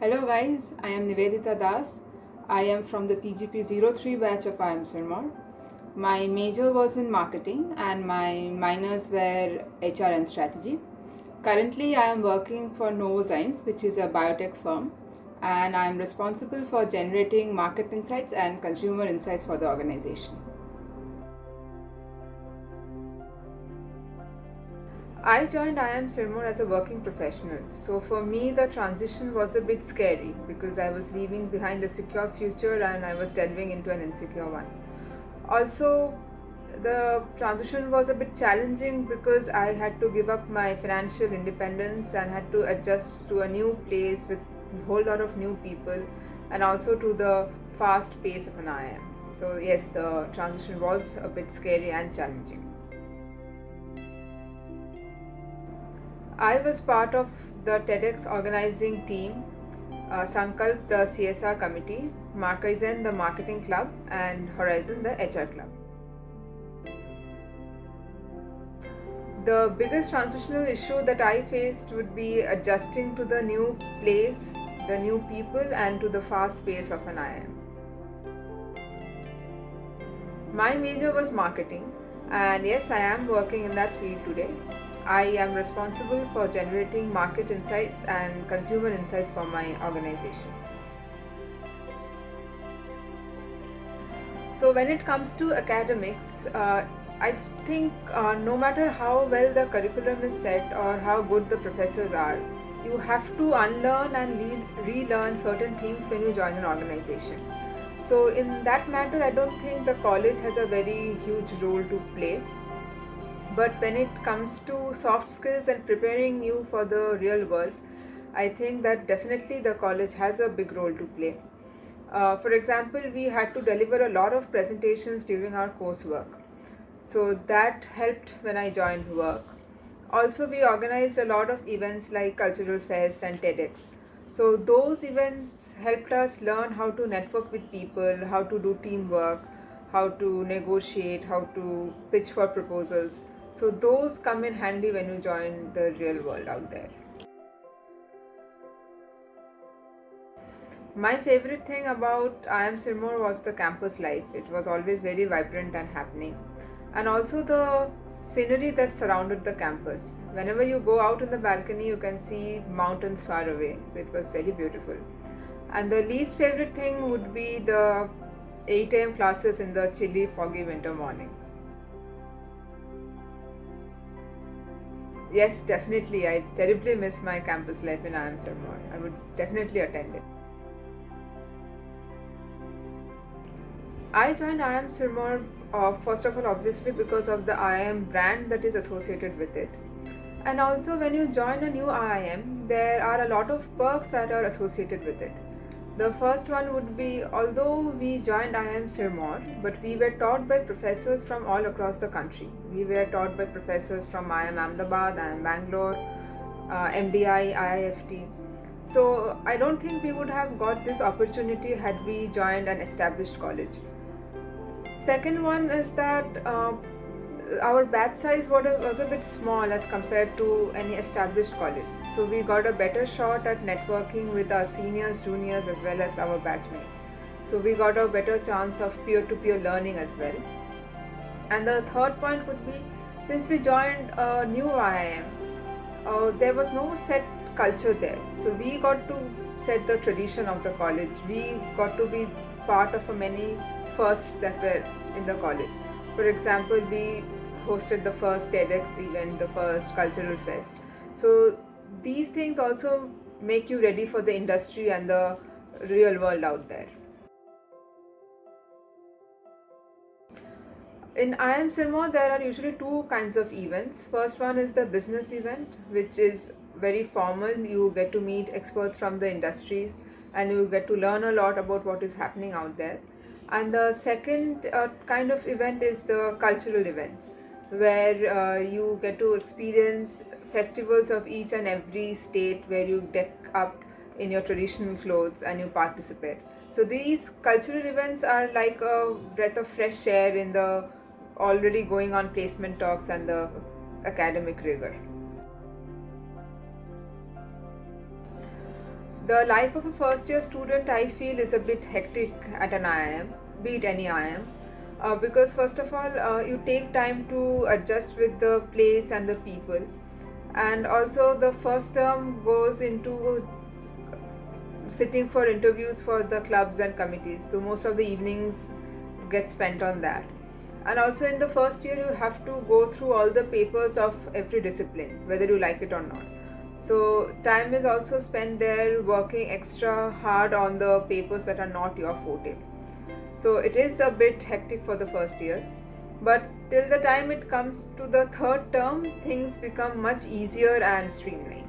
Hello guys, I am Nivedita Das. I am from the PGP03 batch of IIM Sirmaur. My major was in marketing and my minors were HR and strategy. Currently, I am working for Novozymes, which is a biotech firm, and I am responsible for generating market insights and consumer insights for the organization. I joined IIM Sirmaur as a working professional, so for me the transition was a bit scary because I was leaving behind a secure future and I was delving into an insecure one. Also, the transition was a bit challenging because I had to give up my financial independence and had to adjust to a new place with a whole lot of new people and also to the fast pace of an IIM. So, yes, the transition was a bit scary and challenging. I was part of the TEDx organizing team, Sankalp, the CSR committee, Markaizen, the marketing club, and Horizon, the HR club. The biggest transitional issue that I faced would be adjusting to the new place, the new people, and to the fast pace of an IIM. My major was marketing, and yes, I am working in that field today. I am responsible for generating market insights and consumer insights for my organization. So, when it comes to academics, I think no matter how well the curriculum is set or how good the professors are, you have to unlearn and relearn certain things when you join an organization. So, in that matter, I don't think the college has a very huge role to play. But when it comes to soft skills and preparing you for the real world, I think that definitely the college has a big role to play. For example, we had to deliver a lot of presentations during our coursework. So that helped when I joined work. Also, we organized a lot of events like Cultural Fest and TEDx. So those events helped us learn how to network with people, how to do teamwork, how to negotiate, how to pitch for proposals. So those come in handy when you join the real world out there. My favorite thing about IIM Sirmaur was the campus life. It was always very vibrant and happening. And also the scenery that surrounded the campus. Whenever you go out in the balcony, you can see mountains far away. So it was very beautiful. And the least favorite thing would be the 8 a.m. classes in the chilly, foggy winter mornings. Yes, definitely. I terribly miss my campus life in IIM Sirmaur. I would definitely attend it. I joined IIM Sirmaur first of all, obviously, because of the IIM brand that is associated with it. And also, when you join a new IIM, there are a lot of perks that are associated with it. The first one would be, although we joined IIM Sirmaur, but we were taught by professors from all across the country. We were taught by professors from IIM Ahmedabad, IIM Bangalore, MDI, IIFT. So I don't think we would have got this opportunity had we joined an established college. Second one is that our batch size was a bit small as compared to any established college. So we got a better shot at networking with our seniors, juniors, as well as our batchmates. So we got a better chance of peer-to-peer learning as well. And the third point would be, since we joined a new IIM, there was no set culture there. So we got to set the tradition of the college. We got to be part of many firsts that were in the college. For example, we hosted the first TEDx event, the first cultural fest. So these things also make you ready for the industry and the real world out there. In IIM Sirmaur, there are usually two kinds of events. First one is the business event, which is very formal. You get to meet experts from the industries and you get to learn a lot about what is happening out there. And the second kind of event is the cultural events, where you get to experience festivals of each and every state, where you deck up in your traditional clothes and you participate. So these cultural events are like a breath of fresh air in the already going on placement talks and the academic rigor. The life of a first year student, I feel, is a bit hectic at an IIM, be it any IIM, because first of all, you take time to adjust with the place and the people, and also the first term goes into sitting for interviews for the clubs and committees. So most of the evenings get spent on that. And also in the first year, you have to go through all the papers of every discipline, whether you like it or not. So time is also spent there working extra hard on the papers that are not your forte. So it is a bit hectic for the first years. But till the time it comes to the third term, things become much easier and streamlined.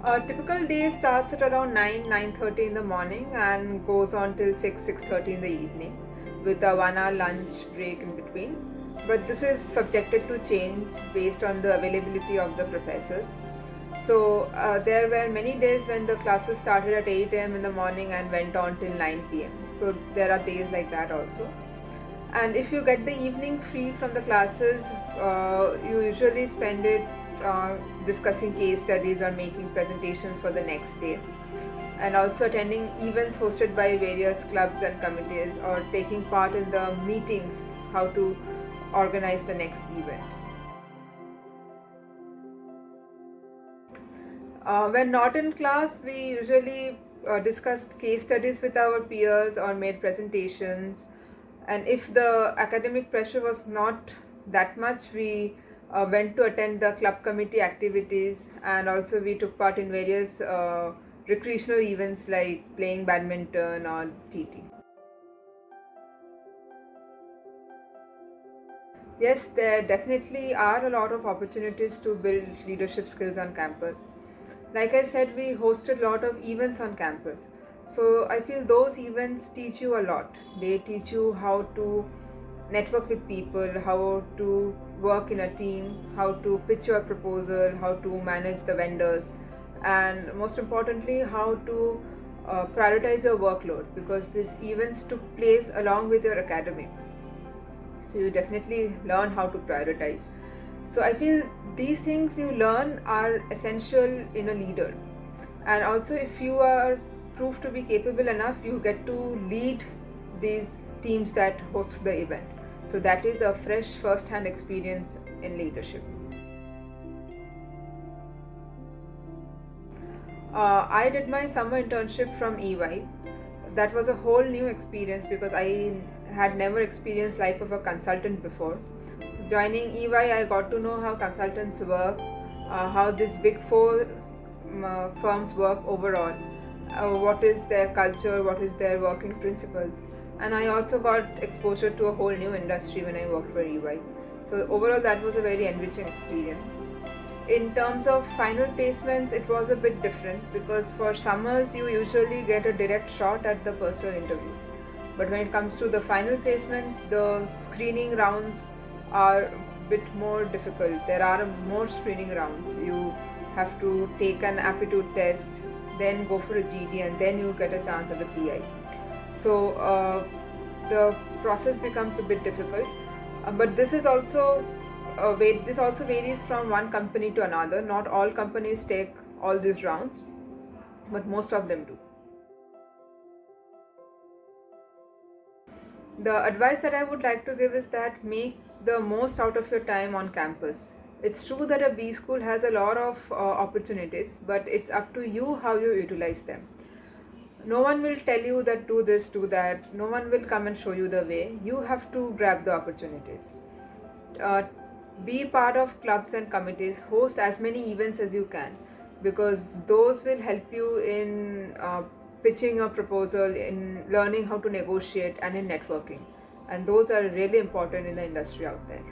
A typical day starts at around 9:30 in the morning and goes on till 6:30 in the evening, with a 1 hour lunch break in between. But this is subjected to change based on the availability of the professors. So there were many days when the classes started at 8 a.m. in the morning and went on till 9 p.m. So there are days like that also. And if you get the evening free from the classes, you usually spend it discussing case studies or making presentations for the next day, and also attending events hosted by various clubs and committees, or taking part in the meetings how to organize the next event. When not in class, we usually discussed case studies with our peers or made presentations. And if the academic pressure was not that much, we went to attend the club committee activities, and also we took part in various recreational events like playing badminton or TT. Yes, there definitely are a lot of opportunities to build leadership skills on campus. Like I said, we hosted a lot of events on campus. So I feel those events teach you a lot. They teach you how to network with people, how to work in a team, how to pitch your proposal, how to manage the vendors, and most importantly, how to prioritize your workload, because these events took place along with your academics. So you definitely learn how to prioritize. So I feel these things you learn are essential in a leader. And also, if you are proved to be capable enough, you get to lead these teams that host the event. So that is a fresh first-hand experience in leadership. I did my summer internship from EY. That was a whole new experience because I had never experienced life of a consultant before. Joining EY, I got to know how consultants work, how these big four firms work overall, what is their culture, what is their working principles. And I also got exposure to a whole new industry when I worked for EY. So overall, that was a very enriching experience. In terms of final placements, it was a bit different because for summers you usually get a direct shot at the personal interviews. But when it comes to the final placements, the screening rounds are a bit more difficult. There are more screening rounds. You have to take an aptitude test, then go for a GD, and then you get a chance at the PI. So the process becomes a bit difficult. But this also varies from one company to another. Not all companies take all these rounds, but most of them do. The advice that I would like to give is that make the most out of your time on campus. It's true that a B school has a lot of opportunities, but it's up to you how you utilize them. No one will tell you that do this, do that. No one will come and show you the way. You have to grab the opportunities. Uh, be part of clubs and committees. Host as many events as you can, because those will help you in pitching a proposal, in learning how to negotiate, and in networking. And those are really important in the industry out there.